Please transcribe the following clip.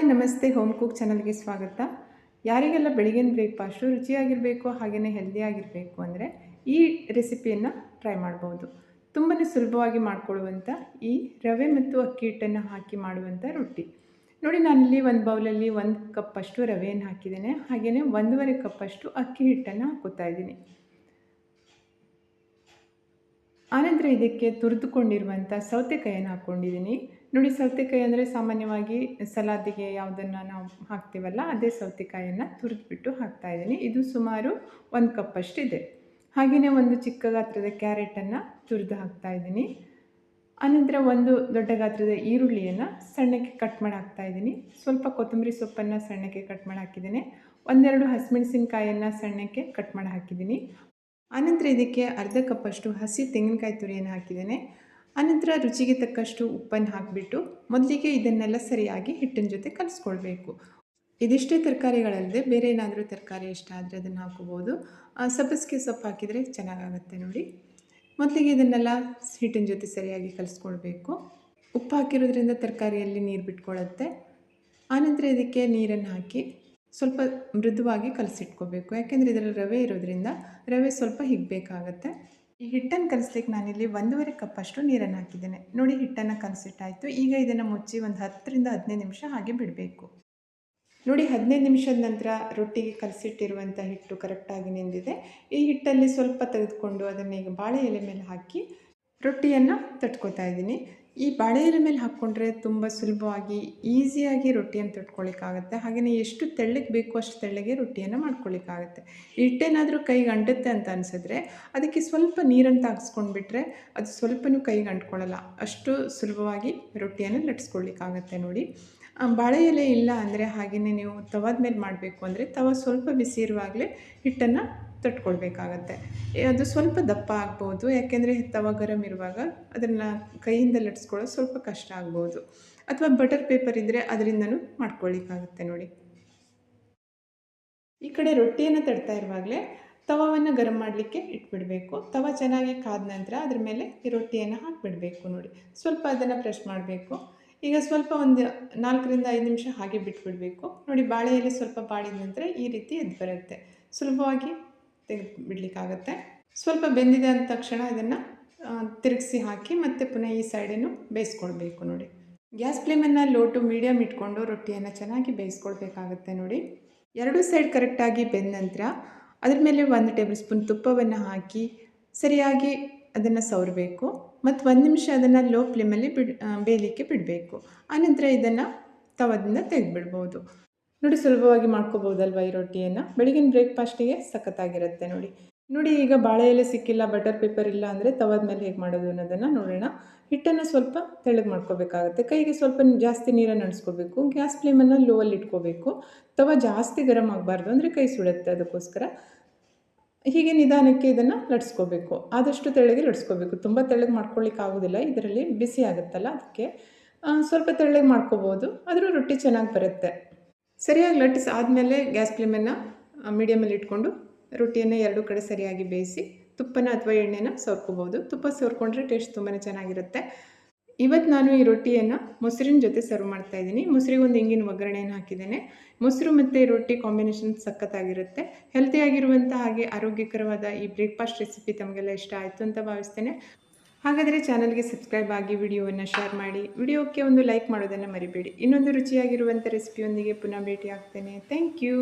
ನಮಸ್ತೆ home cook ಚಾನಲ್ಗೆ ಸ್ವಾಗತ. ಯಾರಿಗೆಲ್ಲ ಬೆಳಗಿನ ಬ್ರೇಕ್ಫಾಸ್ಟು ರುಚಿಯಾಗಿರಬೇಕು ಹಾಗೆಯೇ ಹೆಲ್ದಿಯಾಗಿರಬೇಕು ಅಂದರೆ ಈ ರೆಸಿಪಿಯನ್ನು ಟ್ರೈ ಮಾಡ್ಬೋದು. ತುಂಬಾ ಸುಲಭವಾಗಿ ಮಾಡಿಕೊಳ್ಳುವಂಥ ಈ ರವೆ ಮತ್ತು ಅಕ್ಕಿ ಹಿಟ್ಟನ್ನು ಹಾಕಿ ಮಾಡುವಂಥ ರೊಟ್ಟಿ. ನೋಡಿ, ನಾನಿಲ್ಲಿ ಒಂದು ಬೌಲಲ್ಲಿ 1 ಕಪ್ಪಷ್ಟು ರವೆಯನ್ನು ಹಾಕಿದ್ದೇನೆ, ಹಾಗೆಯೇ 1.5 ಕಪ್ಪಷ್ಟು ಅಕ್ಕಿ ಹಿಟ್ಟನ್ನು ಹಾಕೋತಾ ಇದ್ದೀನಿ. ಆನಂತರ ಇದಕ್ಕೆ ತುರಿದುಕೊಂಡಿರುವಂಥ ಸೌತೆಕಾಯಿಯನ್ನು ಹಾಕ್ಕೊಂಡಿದ್ದೀನಿ. ನೋಡಿ, ಸೌತೆಕಾಯಿ ಅಂದರೆ ಸಾಮಾನ್ಯವಾಗಿ ಸಲಾದಿಗೆ ಯಾವುದನ್ನು ನಾವು ಹಾಕ್ತೀವಲ್ಲ ಅದೇ ಸೌತೆಕಾಯಿಯನ್ನು ತುರಿದ್ಬಿಟ್ಟು ಹಾಕ್ತಾಯಿದ್ದೀನಿ. ಇದು ಸುಮಾರು 1 ಕಪ್ಪಷ್ಟಿದೆ. ಹಾಗೆಯೇ ಒಂದು ಚಿಕ್ಕ ಗಾತ್ರದ ಕ್ಯಾರೆಟನ್ನು ತುರಿದು ಹಾಕ್ತಾಯಿದ್ದೀನಿ. ಆನಂತರ ಒಂದು ದೊಡ್ಡ ಗಾತ್ರದ ಈರುಳ್ಳಿಯನ್ನು ಸಣ್ಣಕ್ಕೆ ಕಟ್ ಮಾಡಿ ಹಾಕ್ತಾಯಿದ್ದೀನಿ. ಸ್ವಲ್ಪ ಕೊತ್ತಂಬರಿ ಸೊಪ್ಪನ್ನು ಸಣ್ಣಕ್ಕೆ ಕಟ್ ಮಾಡಿ ಹಾಕಿದ್ದೀನಿ. 1-2 ಹಸಿಮೆಣಸಿನಕಾಯಿಯನ್ನು ಸಣ್ಣಕ್ಕೆ ಕಟ್ ಮಾಡಿ ಹಾಕಿದ್ದೀನಿ. ಆನಂತರ ಇದಕ್ಕೆ ಅರ್ಧ ಕಪ್ಪಷ್ಟು ಹಸಿ ತೆಂಗಿನಕಾಯಿ ತುರಿಯನ್ನು ಹಾಕಿದ್ದೇನೆ. ಆನಂತರ ರುಚಿಗೆ ತಕ್ಕಷ್ಟು ಉಪ್ಪನ್ನು ಹಾಕಿಬಿಟ್ಟು ಮೊದಲಿಗೆ ಇದನ್ನೆಲ್ಲ ಸರಿಯಾಗಿ ಹಿಟ್ಟಿನ ಜೊತೆ ಕಲಿಸ್ಕೊಳ್ಬೇಕು. ಇದಿಷ್ಟೇ ತರಕಾರಿಗಳಲ್ಲದೆ ಬೇರೆ ಏನಾದರೂ ತರಕಾರಿ ಇಷ್ಟ ಆದರೆ ಅದನ್ನು ಹಾಕೋಬೋದು. ಸಬ್ಬಸಿಗೆ ಸೊಪ್ಪು ಹಾಕಿದರೆ ಚೆನ್ನಾಗಾಗುತ್ತೆ. ನೋಡಿ, ಮೊದಲಿಗೆ ಇದನ್ನೆಲ್ಲ ಹಿಟ್ಟಿನ ಜೊತೆ ಸರಿಯಾಗಿ ಕಲಿಸ್ಕೊಳ್ಬೇಕು. ಉಪ್ಪು ಹಾಕಿರೋದ್ರಿಂದ ತರಕಾರಿಯಲ್ಲಿ ನೀರು ಬಿಟ್ಕೊಳ್ಳುತ್ತೆ. ಆನಂತರ ಇದಕ್ಕೆ ನೀರನ್ನು ಹಾಕಿ ಸ್ವಲ್ಪ ಮೃದುವಾಗಿ ಕಲಸಿಟ್ಕೋಬೇಕು. ಯಾಕೆಂದರೆ ಇದರಲ್ಲಿ ರವೆ ಇರೋದ್ರಿಂದ ರವೆ ಸ್ವಲ್ಪ ಹಿಗ್ಬೇಕಾಗತ್ತೆ. ಈ ಹಿಟ್ಟನ್ನು ಕಲಿಸ್ಲಿಕ್ಕೆ ನಾನಿಲ್ಲಿ 1.5 ಕಪ್ಪಷ್ಟು ನೀರನ್ನು ಹಾಕಿದ್ದೇನೆ. ನೋಡಿ, ಹಿಟ್ಟನ್ನು ಕಲಸಿಟ್ಟಾಯಿತು. ಈಗ ಇದನ್ನು ಮುಚ್ಚಿ ಒಂದು 10-15 ನಿಮಿಷ ಹಾಗೆ ಬಿಡಬೇಕು. ನೋಡಿ, 15 ನಿಮಿಷದ ನಂತರ ರೊಟ್ಟಿಗೆ ಕಲಸಿಟ್ಟಿರುವಂಥ ಹಿಟ್ಟು ಕರೆಕ್ಟಾಗಿ ನೆಂದಿದೆ. ಈ ಹಿಟ್ಟಲ್ಲಿ ಸ್ವಲ್ಪ ತೆಗೆದುಕೊಂಡು ಅದನ್ನು ಈಗ ಬಾಳೆ ಎಲೆ ಮೇಲೆ ಹಾಕಿ ರೊಟ್ಟಿಯನ್ನು ತಟ್ಕೋತಾ ಇದ್ದೀನಿ. ಈ ಬಾಳೆ ಎಲೆ ಮೇಲೆ ಹಾಕ್ಕೊಂಡ್ರೆ ತುಂಬ ಸುಲಭವಾಗಿ ಈಸಿಯಾಗಿ ರೊಟ್ಟಿಯನ್ನು ತಟ್ಕೊಳ್ಳಿಕ್ಕಾಗುತ್ತೆ. ಹಾಗೆಯೇ ಎಷ್ಟು ತೆಳ್ಳಗೆ ಬೇಕು ಅಷ್ಟು ತೆಳ್ಳಗೆ ರೊಟ್ಟಿಯನ್ನು ಮಾಡ್ಕೊಳ್ಳಿಕ್ಕಾಗುತ್ತೆ. ಹಿಟ್ಟೇನಾದರೂ ಕೈಗೆ ಅಂಟುತ್ತೆ ಅಂತ ಅನಿಸಿದ್ರೆ ಅದಕ್ಕೆ ಸ್ವಲ್ಪ ನೀರನ್ನು ತಾಗಿಸ್ಕೊಂಡ್ಬಿಟ್ರೆ ಅದು ಸ್ವಲ್ಪನೂ ಕೈಗೆ ಅಂಟ್ಕೊಳ್ಳಲ್ಲ. ಅಷ್ಟು ಸುಲಭವಾಗಿ ರೊಟ್ಟಿಯನ್ನು ಲಟ್ಸ್ಕೊಳ್ಳಿಕ್ಕಾಗತ್ತೆ. ನೋಡಿ, ಬಾಳೆ ಎಲೆ ಇಲ್ಲ ಅಂದರೆ ಹಾಗೆಯೇ ನೀವು ತವಾದ ಮೇಲೆ ಮಾಡಬೇಕು ಅಂದರೆ ತವ ಸ್ವಲ್ಪ ಬಿಸಿ ಇರುವಾಗಲೇ ಹಿಟ್ಟನ್ನು ತಟ್ಕೊಳ್ಬೇಕಾಗತ್ತೆ. ಅದು ಸ್ವಲ್ಪ ದಪ್ಪ ಆಗ್ಬೋದು, ಯಾಕೆಂದರೆ ತವ ಗರಂ ಇರುವಾಗ ಅದನ್ನು ಕೈಯಿಂದ ಲಟ್ಸ್ಕೊಳ್ಳೋದು ಸ್ವಲ್ಪ ಕಷ್ಟ ಆಗ್ಬೋದು. ಅಥವಾ ಬಟರ್ ಪೇಪರ್ ಇದ್ದರೆ ಅದರಿಂದನೂ ಮಾಡ್ಕೊಳ್ಳಿಕ್ಕಾಗುತ್ತೆ. ನೋಡಿ, ಈ ಕಡೆ ರೊಟ್ಟಿಯನ್ನು ತಡ್ತಾ ಇರುವಾಗಲೇ ತವವನ್ನು ಗರಂ ಮಾಡಲಿಕ್ಕೆ ಇಟ್ಬಿಡಬೇಕು. ತವ ಚೆನ್ನಾಗಿ ಕಾದ ನಂತರ ಅದ್ರ ಮೇಲೆ ಈ ರೊಟ್ಟಿಯನ್ನು ಹಾಕಿಬಿಡಬೇಕು. ನೋಡಿ, ಸ್ವಲ್ಪ ಅದನ್ನು ಪ್ರೆಸ್ ಮಾಡಬೇಕು. ಈಗ ಸ್ವಲ್ಪ ಒಂದು 4-5 ನಿಮಿಷ ಹಾಗೆ ಬಿಟ್ಬಿಡಬೇಕು. ನೋಡಿ, ಬಾಳೆ ಎಲೆ ಸ್ವಲ್ಪ ಬಾಡಿದ ನಂತರ ಈ ರೀತಿ ಎದ್ದು ಬರುತ್ತೆ. ಸುಲಭವಾಗಿ ತೆಗೆದು ಬಿಡಲಿಕ್ಕಾಗತ್ತೆ. ಸ್ವಲ್ಪ ಬೆಂದಿದೆ ಅಂದ ತಕ್ಷಣ ಇದನ್ನು ತಿರುಗಿಸಿ ಹಾಕಿ ಮತ್ತೆ ಪುನಃ ಈ ಸೈಡನ್ನು ಬೇಯಿಸ್ಕೊಳ್ಬೇಕು. ನೋಡಿ, ಗ್ಯಾಸ್ ಫ್ಲೇಮನ್ನು ಲೋ ಟು ಮೀಡಿಯಮ್ ಇಟ್ಕೊಂಡು ರೊಟ್ಟಿಯನ್ನು ಚೆನ್ನಾಗಿ ಬೇಯಿಸ್ಕೊಳ್ಬೇಕಾಗತ್ತೆ. ನೋಡಿ, 2 ಸೈಡ್ ಕರೆಕ್ಟಾಗಿ ಬೆಂದ ನಂತರ ಅದ್ರ ಮೇಲೆ 1 ಟೇಬಲ್ ಸ್ಪೂನ್ ತುಪ್ಪವನ್ನು ಹಾಕಿ ಸರಿಯಾಗಿ ಅದನ್ನು ಸವರಬೇಕು. ಮತ್ತು 1 ನಿಮಿಷ ಅದನ್ನು ಲೋ ಫ್ಲೇಮಲ್ಲಿ ಬೇಯಲಿಕ್ಕೆ ಬಿಡಬೇಕು. ಆನಂತರ ಇದನ್ನು ತವದಿಂದ ತೆಗೆದುಬಿಡ್ಬೋದು. ನೋಡಿ, ಸುಲಭವಾಗಿ ಮಾಡ್ಕೋಬೋದಲ್ವ ಈ ರೊಟ್ಟಿಯನ್ನು. ಬೆಳಗಿನ ಬ್ರೇಕ್ಫಾಸ್ಟಿಗೆ ಸಖತ್ತಾಗಿರುತ್ತೆ. ನೋಡಿ, ಈಗ ಬಾಳೆ ಎಲೆ ಸಿಕ್ಕಿಲ್ಲ, ಬಟರ್ ಪೇಪರ್ ಇಲ್ಲ ಅಂದರೆ ತವದ ಮೇಲೆ ಹೇಗೆ ಮಾಡೋದು ಅನ್ನೋದನ್ನು ನೋಡೋಣ. ಹಿಟ್ಟನ್ನು ಸ್ವಲ್ಪ ತೆಳ್ಳಗೆ ಮಾಡ್ಕೋಬೇಕಾಗುತ್ತೆ. ಕೈಗೆ ಸ್ವಲ್ಪ ಜಾಸ್ತಿ ನೀರನ್ನು ಅಣಿಸ್ಕೋಬೇಕು. ಗ್ಯಾಸ್ ಫ್ಲೇಮನ್ನು ಲೋವಲ್ಲಿ ಇಟ್ಕೋಬೇಕು. ತವ ಜಾಸ್ತಿ ಗರಂ ಆಗಬಾರ್ದು, ಅಂದರೆ ಕೈ ಸುಡುತ್ತೆ. ಅದಕ್ಕೋಸ್ಕರ ಹೀಗೆ ನಿಧಾನಕ್ಕೆ ಇದನ್ನು ಲಟ್ಸ್ಕೋಬೇಕು. ಆದಷ್ಟು ತೆಳ್ಳಗೆ ಲಟ್ಸ್ಕೋಬೇಕು. ತುಂಬ ತೆಳ್ಳಗೆ ಮಾಡ್ಕೊಳ್ಳಿಕ್ಕೆ ಆಗೋದಿಲ್ಲ, ಇದರಲ್ಲಿ ಬಿಸಿ ಆಗುತ್ತಲ್ಲ, ಅದಕ್ಕೆ ಸ್ವಲ್ಪ ತೆಳ್ಳಗೆ ಮಾಡ್ಕೋಬೋದು. ಆದರೂ ರೊಟ್ಟಿ ಚೆನ್ನಾಗಿ ಬರುತ್ತೆ. ಸರಿಯಾಗಿ ಲಟ್ಟಿಸಿ ಆದಮೇಲೆ ಗ್ಯಾಸ್ ಫ್ಲೇಮನ್ನು ಮೀಡಿಯಮಲ್ಲಿ ಇಟ್ಕೊಂಡು ರೊಟ್ಟಿಯನ್ನು 2 ಕಡೆ ಸರಿಯಾಗಿ ಬೇಯಿಸಿ ತುಪ್ಪನ ಅಥವಾ ಎಣ್ಣೆನ ಸವರ್ಕೋಬೋದು. ತುಪ್ಪ ಸವರ್ಕೊಂಡ್ರೆ ಟೇಸ್ಟ್ ತುಂಬಾ ಚೆನ್ನಾಗಿರುತ್ತೆ. ಇವತ್ತು ನಾನು ಈ ರೊಟ್ಟಿಯನ್ನು ಮೊಸರಿನ ಜೊತೆ ಸರ್ವ್ ಮಾಡ್ತಾಯಿದ್ದೀನಿ. ಮೊಸರಿಗೆ ಒಂದು ಇಂಗಿನ ಒಗ್ಗರಣೆಯನ್ನು ಹಾಕಿದ್ದೇನೆ. ಮೊಸರು ಮತ್ತು ರೊಟ್ಟಿ ಕಾಂಬಿನೇಷನ್ ಸಖತ್ತಾಗಿರುತ್ತೆ. ಹೆಲ್ತಿಯಾಗಿರುವಂಥ ಹಾಗೆ ಆರೋಗ್ಯಕರವಾದ ಈ ಬ್ರೇಕ್ಫಾಸ್ಟ್ ರೆಸಿಪಿ ತಮಗೆಲ್ಲ ಇಷ್ಟ ಆಯಿತು ಅಂತ ಭಾವಿಸ್ತೇನೆ. ಹಾಗಾದರೆ ಚಾನಲ್ಗೆ ಸಬ್ಸ್ಕ್ರೈಬ್ ಆಗಿ ವಿಡಿಯೋವನ್ನು ಶೇರ್ ಮಾಡಿ, ವಿಡಿಯೋಕ್ಕೆ ಒಂದು ಲೈಕ್ ಮಾಡೋದನ್ನು ಮರಿಬೇಡಿ. ಇನ್ನೊಂದು ರುಚಿಯಾಗಿರುವಂಥ ರೆಸಿಪಿಯೊಂದಿಗೆ ಪುನಃ ಭೇಟಿ ಆಗ್ತೇನೆ. Thank you.